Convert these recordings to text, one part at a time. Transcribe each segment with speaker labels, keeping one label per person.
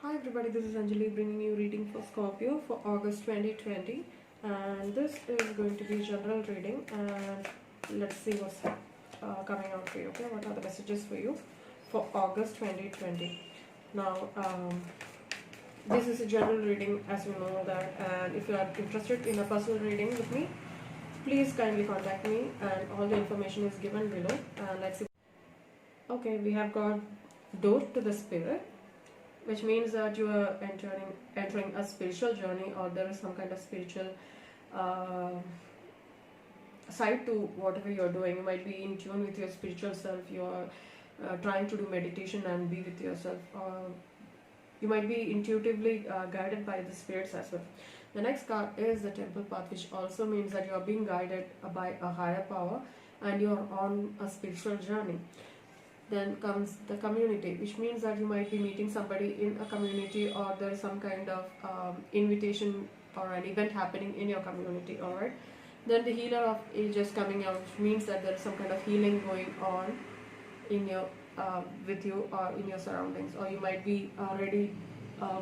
Speaker 1: Hi everybody, this is Anjali bringing you reading for Scorpio for August 2020, and this is going to be general reading, and let's see what's coming out for you. Okay, what are the messages for you for August 2020? Now, this is a general reading, as you know that, and if you are interested in a personal reading with me, please kindly contact me, and all the information is given below. And let's see. Okay, we have got Door to the Spirit, which means that you are entering a spiritual journey, or there is some kind of spiritual uh, side to whatever you're doing. You might be in tune with your spiritual self. You're trying to do meditation and be with yourself. You might be intuitively guided by the spirits as well. The next card is the Temple Path, which also means that you are being guided by a higher power and you're on a spiritual journey. Then comes the community, which means that you might be meeting somebody in a community, or there's some kind of invitation or an event happening in your community. All right. Then the Healer of Ages coming out, which means that there's some kind of healing going on in your with you or in your surroundings, or you might be ready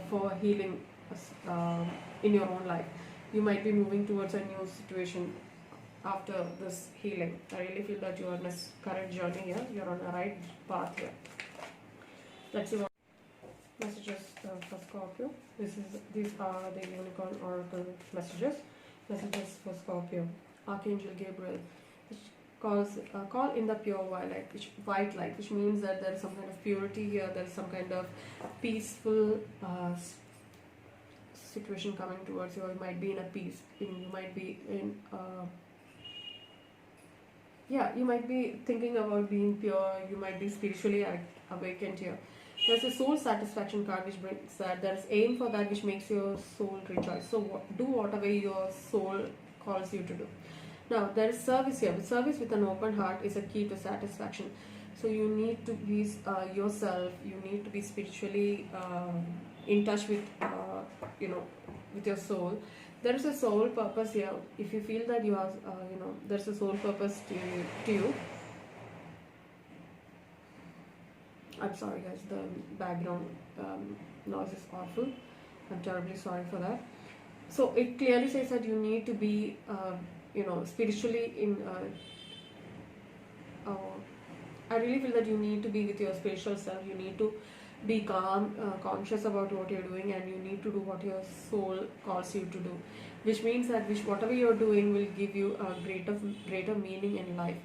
Speaker 1: for healing in your own life. You might be moving towards a new situation after this healing. I really feel that you are on a correct journey here. You're on a right path here. Let's see what messages for Scorpio. These are the Unicorn Oracle messages. Messages for Scorpio. Archangel Gabriel, which calls call in the pure white light, which means that there is some kind of purity here. There is some kind of peaceful situation coming towards you. You might be in a peace. You might be in. You might be thinking about being pure. You might be spiritually awakened here. There's a soul satisfaction card, which brings that there's aim for that, which makes your soul rejoice. So do whatever your soul calls you to do. Now there is service here. Service with an open heart is a key to satisfaction. So you need to be yourself. You need to be spiritually in touch with with your soul. There is a soul purpose here. If you feel that you are there's a soul purpose to you. I'm sorry guys, the background noise is awful. I'm terribly sorry for that. So it clearly says that you need to be spiritually in I really feel that you need to be with your spiritual self. You need to be calm, conscious about what you're doing, and you need to do what your soul calls you to do, which means that whatever you're doing will give you a greater meaning in life.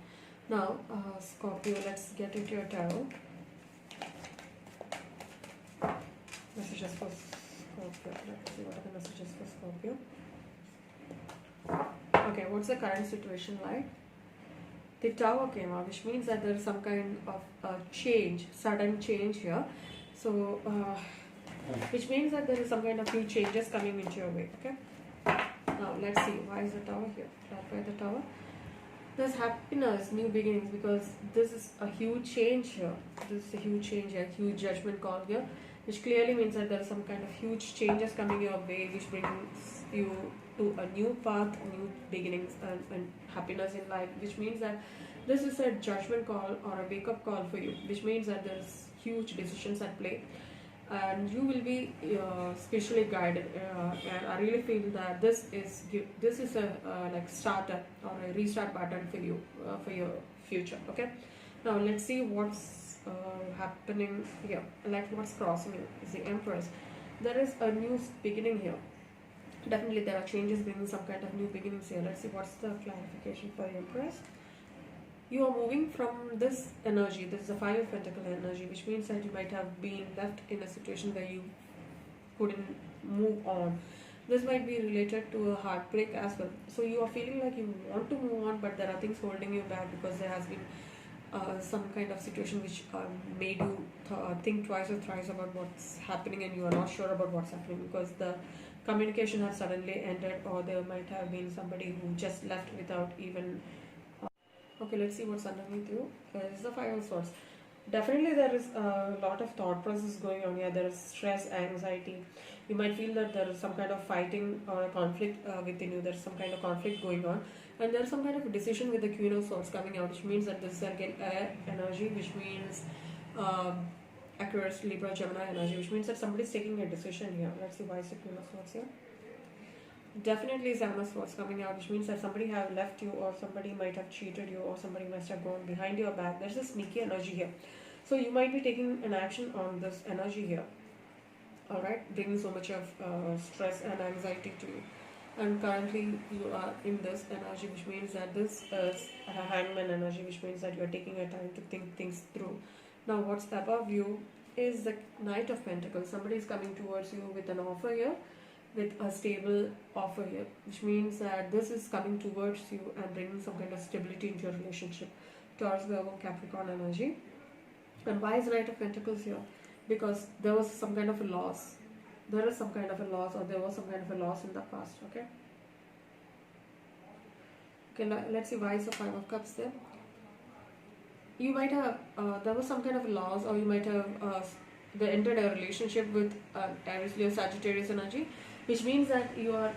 Speaker 1: Now Scorpio, let's get into your tarot. Messages for Scorpio. Let's see what are the messages for Scorpio. Okay, what's the current situation like? The Tower came out, which means that there is some kind of change, sudden change here. So, which means that there is some kind of new changes coming into your way. Okay. Now let's see, why is the Tower here? Why the Tower? There's happiness, new beginnings, because this is a huge change here. This is a huge change here, huge judgment call here, which clearly means that there are some kind of huge changes coming your way, which brings you to a new path, new beginnings, and happiness in life, which means that this is a judgment call or a wake-up call for you, which means that there's huge decisions at play, and you will be spiritually guided. And I really feel that this is a like starter or a restart button for you for your future. Okay. Now let's see what's happening here. Like what's crossing you is the Empress. There is a new beginning here. Definitely there are changes, bringing some kind of new beginnings here. Let's see what's the clarification for the Empress. You are moving from this energy. This is a Five of Pentacles energy, which means that you might have been left in a situation where you couldn't move on. This might be related to a heartbreak as well. So you are feeling like you want to move on, but there are things holding you back because there has been some kind of situation which made you think twice or thrice about what's happening, and you are not sure about what's happening because the communication has suddenly ended, or there might have been somebody who just left without even okay, let's see what's underneath you. Is the Five of Swords. Definitely there is a lot of thought process going on here. There is stress, anxiety. You might feel that there is some kind of fighting or a conflict within you. There's some kind of conflict going on, and there's some kind of a decision with the Queen of Swords coming out, which means that this is again air energy, which means Aquarius, Libra, Gemini energy, which means that somebody's taking a decision here. Let's see why is the Queen of Swords here. Definitely Seven of Swords coming out, which means that somebody have left you, or somebody might have cheated you, or somebody must have gone behind your back. There's a sneaky energy here. So you might be taking an action on this energy here. Alright, bringing so much of stress and anxiety to you. And currently you are in this energy, which means that this is a hangman energy, which means that you are taking your time to think things through. Now what's above you is the Knight of Pentacles. Somebody is coming towards you with an offer here, with a stable offer here, which means that this is coming towards you and bringing some kind of stability into your relationship. Taurus, Virgo, Capricorn energy. And why is Knight of Pentacles here? Because there was some kind of a loss. There is some kind of a loss, or there was some kind of a loss in the past. Okay. Okay. Let's see why is the Five of Cups there. You might have there was some kind of a loss, or you might have entered a relationship with Aries, Leo, Sagittarius energy, which means that you're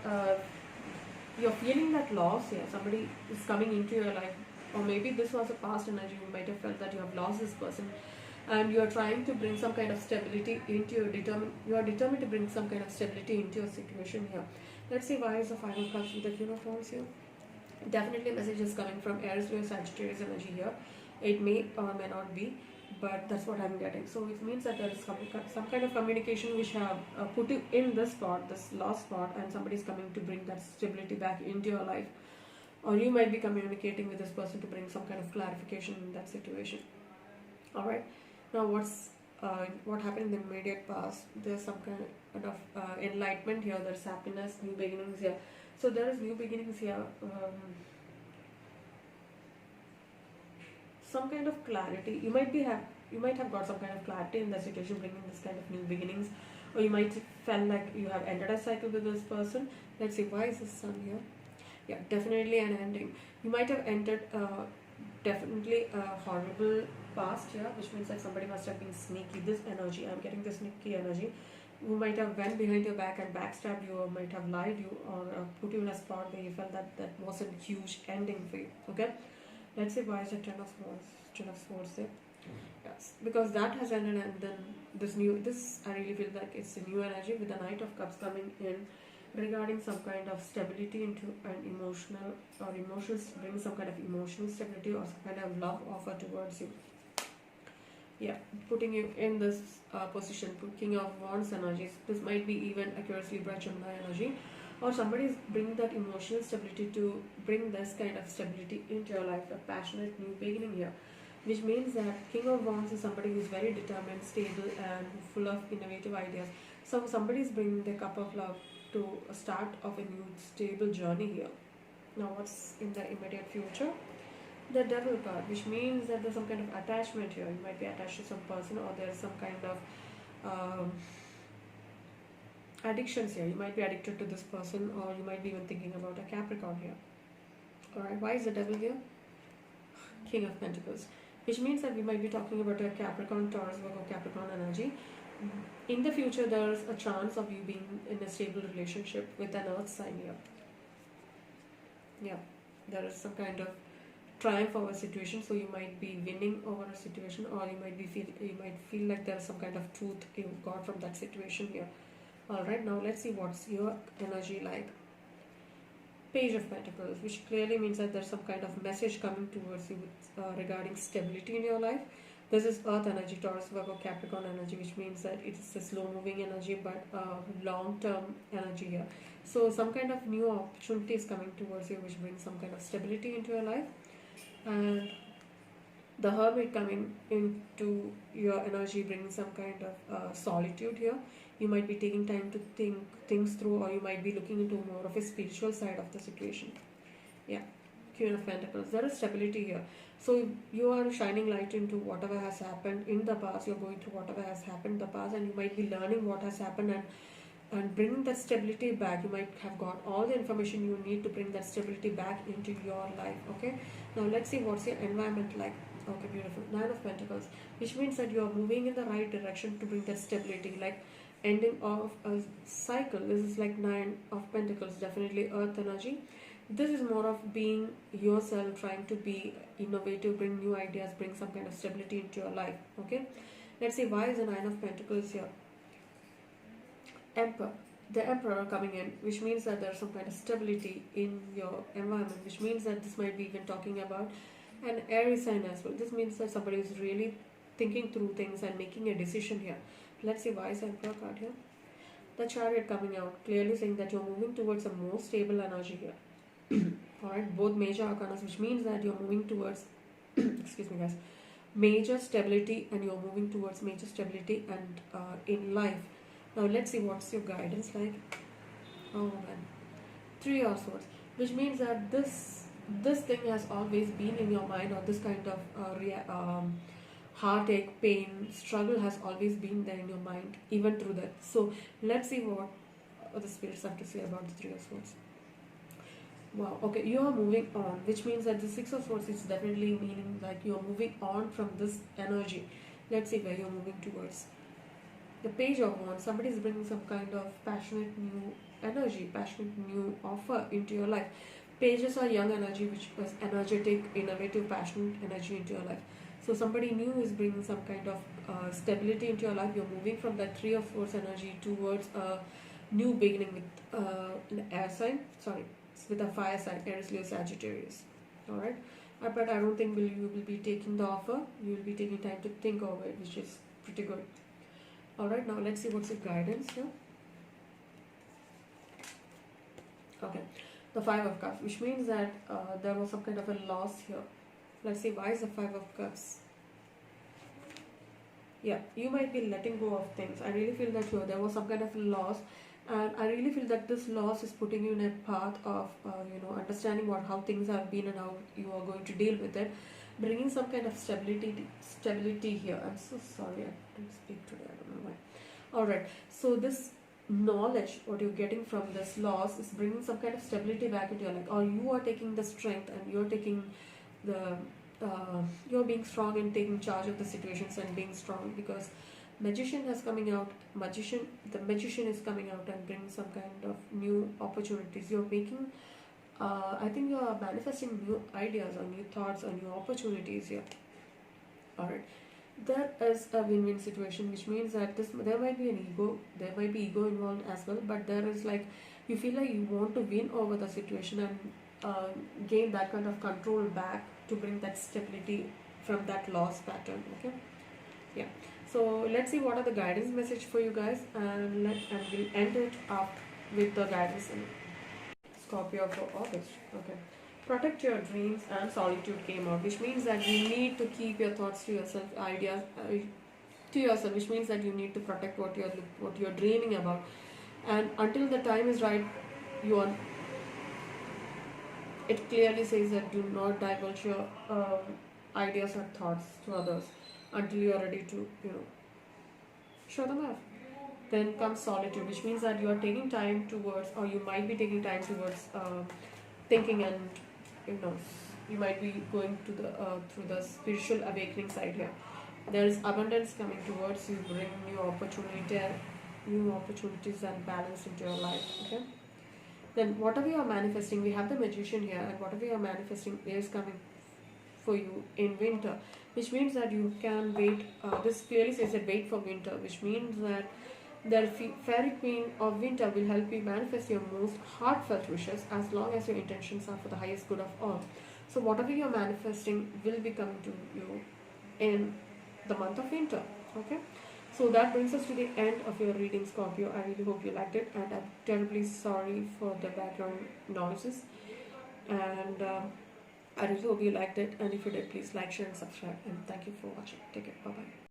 Speaker 1: feeling that loss here. Somebody is coming into your life, or maybe this was a past energy. You might have felt that you have lost this person, and you are trying to bring some kind of stability into your you are determined to bring some kind of stability into your situation here. Let's see why is the Five of Cups with the Queen of Wands here. Definitely a message is coming from Aries, Leo, Sagittarius energy here. It may or may not be, but that's what I'm getting. So it means that there is some kind of communication which have put you in this spot, this lost spot, and somebody is coming to bring that stability back into your life. Or you might be communicating with this person to bring some kind of clarification in that situation. Alright. Now what happened in the immediate past? There's some kind of enlightenment here. There's happiness, new beginnings here. So there is new beginnings here. Some kind of clarity. You might have got some kind of clarity in the situation, bringing this kind of new beginnings, or you might feel like you have ended a cycle with this person. Let's see why is the Sun here. Yeah, definitely an ending. You might have entered definitely a horrible past here, which means that somebody must have been sneaky. This energy, I'm getting this sneaky energy. You might have went behind your back and backstabbed you, or might have lied you, or put you in a spot where you felt that that was a huge ending for you. Okay. Let's see why is the Ten of Swords there. Yes, because that has ended, and then this I really feel like it's a new energy with the Knight of Cups coming in, regarding some kind of stability into an emotional, or emotions, bring some kind of emotional stability or some kind of love offer towards you. Yeah, putting you in this position, King of Wands energies. This might be even Aquarius, Libra, Gemini energy, or somebody is bringing that emotional stability to bring this kind of stability into your life, a passionate new beginning here, which means that King of Wands is somebody who is very determined, stable, and full of innovative ideas. So somebody is bringing the cup of love to a start of a new stable journey here. Now what's in the immediate future? The Devil card, which means that there's some kind of attachment here. You might be attached to some person, or there's some kind of addictions here. You might be addicted to this person, or you might be even thinking about a Capricorn here. Alright, why is the Devil here? King of Pentacles, which means that we might be talking about a Capricorn, Taurus, Virgo, Capricorn energy. In the future, there's a chance of you being in a stable relationship with an earth sign here. Yeah, there is some kind of triumph over a situation, so you might be winning over a situation, or you might feel like there's some kind of truth you got from that situation here. Alright, now let's see what's your energy like. Page of Pentacles, which clearly means that there's some kind of message coming towards you regarding stability in your life. This is Earth energy, Taurus, Virgo, Capricorn energy, which means that it's a slow moving energy, but long term energy here. So some kind of new opportunity is coming towards you, which brings some kind of stability into your life. And the Hermit coming into your energy, bringing some kind of solitude here. You might be taking time to think things through, or you might be looking into more of a spiritual side of the situation. Yeah, Queen of Pentacles. There is stability here. So you are shining light into whatever has happened in the past. You're going through whatever has happened in the past, and you might be learning what has happened and bringing that stability back. You might have got all the information you need to bring that stability back into your life. Okay, now let's see what's your environment like. Okay, beautiful. Nine of Pentacles, which means that you are moving in the right direction to bring that stability, like ending of a cycle. This is like Nine of Pentacles, definitely earth energy. This is more of being yourself, trying to be innovative, bring new ideas, bring some kind of stability into your life. Okay, Let's see why is the Nine of Pentacles here. Emperor. The Emperor coming in, which means that there's some kind of stability in your environment, which means that this might be even talking about an Aries sign as well. This means that somebody is really thinking through things and making a decision here. Let's see why is the Emperor card here. The Chariot coming out, clearly saying that you're moving towards a more stable energy here. Alright, both major arcanas, which means that you're moving towards, excuse me guys, major stability, and you're moving towards major stability and in life. Now let's see what's your guidance like. Oh man, Three of Swords, which means that this thing has always been in your mind, or this kind of heartache, pain, struggle has always been there in your mind, even through that. So let's see what the spirits have to say about the Three of Swords. Wow, okay, you are moving on, which means that the Six of Swords is definitely meaning like you're moving on from this energy. Let's see where you're moving towards. The Page of Wands, somebody is bringing some kind of passionate new energy, passionate new offer into your life. Pages are young energy, which was energetic, innovative, passionate energy into your life. So somebody new is bringing some kind of stability into your life. You're moving from that Three of Swords energy towards a new beginning with an air sign. Sorry, with a fire sign, Aries, Leo, Sagittarius. Alright, but I don't think you will be taking the offer. You will be taking time to think over it, which is pretty good. Alright, now let's see what's the guidance here. Okay, the Five of Cups, which means that there was some kind of a loss here. Let's see why is the Five of Cups. Yeah, you might be letting go of things. I really feel that there was some kind of loss, and I really feel that this loss is putting you in a path of understanding how things have been and how you are going to deal with it, bringing some kind of stability here. I'm so sorry I didn't speak today, I don't know why. Alright, so this knowledge what you're getting from this loss is bringing some kind of stability back into your life, or you are taking the strength and you're taking the you're being strong and taking charge of the situations and being strong, because Magician is coming out. The magician is coming out and bringing some kind of new opportunities. You're making I think you are manifesting new ideas or new thoughts or new opportunities here. Alright, there is a win-win situation, which means that there might be an ego, there might be ego involved as well, but there is like you feel like you want to win over the situation and gain that kind of control back to bring that stability from that loss pattern. Okay, yeah. So let's see what are the guidance message for you guys, and we'll end it up with the guidance in Scorpio for August. Okay. Protect your dreams, and solitude came out, which means that you need to keep your thoughts to yourself, ideas to yourself, which means that you need to protect what you're dreaming about, and until the time is right, you are. It clearly says that do not divulge your ideas or thoughts to others until you are ready to show them off. Then comes solitude, which means that you are taking time towards, or you might be taking time towards thinking, and you might be going to the through the spiritual awakening side here. There is abundance coming towards you, bring new opportunities and balance into your life. Okay. Then whatever you are manifesting, we have the magician here, and whatever you are manifesting is coming for you in winter, which means that you can wait. This clearly says that wait for winter, which means that the fairy queen of winter will help you manifest your most heartfelt wishes, as long as your intentions are for the highest good of all. So whatever you're manifesting will be coming to you in the month of winter. Okay. So that brings us to the end of your reading, Scorpio. I really hope you liked it, and I'm terribly sorry for the background noises. And I really hope you liked it, and if you did, please like, share and subscribe, and thank you for watching. Take care. Bye bye.